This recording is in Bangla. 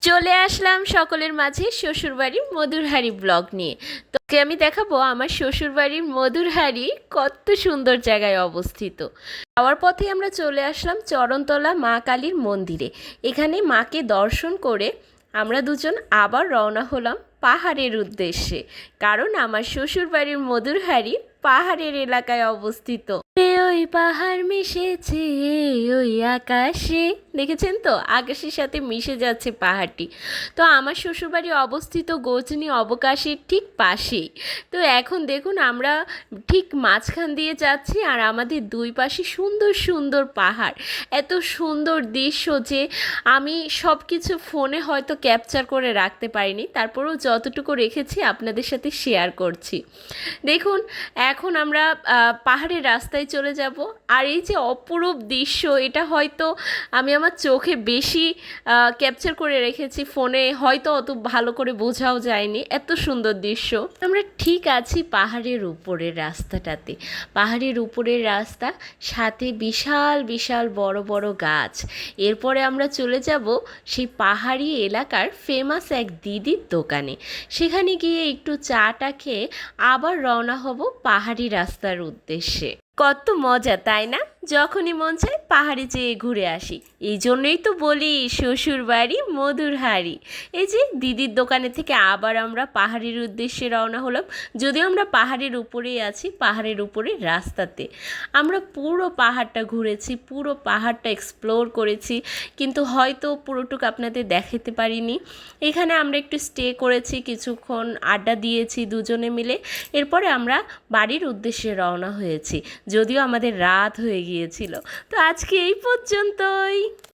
চলে আসলাম সকলের মাঝে শ্বশুরবাড়ির মধুরহারি ব্লগ নিয়ে। তোকে আমি দেখাবো আমার শ্বশুরবাড়ির মধুরহারি কত সুন্দর জায়গায় অবস্থিত। যাওয়ার পথে আমরা চলে আসলাম চরণতলা মা কালীর মন্দিরে। এখানে মাকে দর্শন করে আমরা দুজন আবার রওনা হলাম পাহাড়ের উদ্দেশ্যে, কারণ আমার শ্বশুরবাড়ির মধুরহারি পাহাড়ের এলাকায় অবস্থিত। ওই পাহাড় মিশেছে ওই আকাশে, দেখেছেন তো, আকাশের সাথে মিশে যাচ্ছে পাহাড়টি। তো আমার শ্বশুরবাড়ি অবস্থিত গজনী অবকাশের ঠিক পাশেই। তো এখন দেখুন আমরা ঠিক মাঝখান দিয়ে যাচ্ছি, আর আমাদের দুই পাশে সুন্দর সুন্দর পাহাড়, এত সুন্দর দৃশ্য যে আমি সব কিছু ফোনে হয়তো ক্যাপচার করে রাখতে পারিনি, তারপরেও যতটুকু রেখেছি আপনাদের সাথে শেয়ার করছি। দেখুন এখন আমরা পাহাড়ের রাস্তায় চলে যাব, আর এই যে অপরূপ দৃশ্য, এটা হয়তো আমি আমার চোখে বেশি ক্যাপচার করে রেখেছি, ফোনে হয়তো অত ভালো করে বোঝাও যায়নি, এত সুন্দর দৃশ্য। আমরা ঠিক আছি পাহাড়ের উপরের রাস্তাটাতে, পাহাড়ের উপরের রাস্তা, সাথে বিশাল বিশাল বড় বড় গাছ। এরপরে আমরা চলে যাব সেই পাহাড়ি এলাকার ফেমাস এক দিদির দোকানে, সেখানে গিয়ে একটু চাটা খেয়ে আবার রওনা হব পাহাড়ি রাস্তার উদ্দেশ্যে। কত মজা তাই না, যখনই মন চায় পাহাড়ে যেয়ে ঘুরে আসি। এই জন্যই তো বলি শ্বশুর বাড়ি মধুরহারি। এই যে দিদির দোকানে থেকে আবার আমরা পাহাড়ের উদ্দেশ্যে রওনা হলাম, যদিও আমরা পাহাড়ের উপরেই আছি, পাহাড়ের উপরে রাস্তাতে। আমরা পুরো পাহাড়টা ঘুরেছি, পুরো পাহাড়টা এক্সপ্লোর করেছি, কিন্তু হয়তো পুরোটুকু আপনাদের দেখাতে পারিনি। এখানে আমরা একটু স্টে করেছি, কিছুক্ষণ আড্ডা দিয়েছি দুজনে মিলে। এরপরে আমরা বাড়ির উদ্দেশ্যে রওনা হয়েছি, যদিও আমাদের রাত হয়ে গিয়েছিল। তো আজকে এই পর্যন্তই।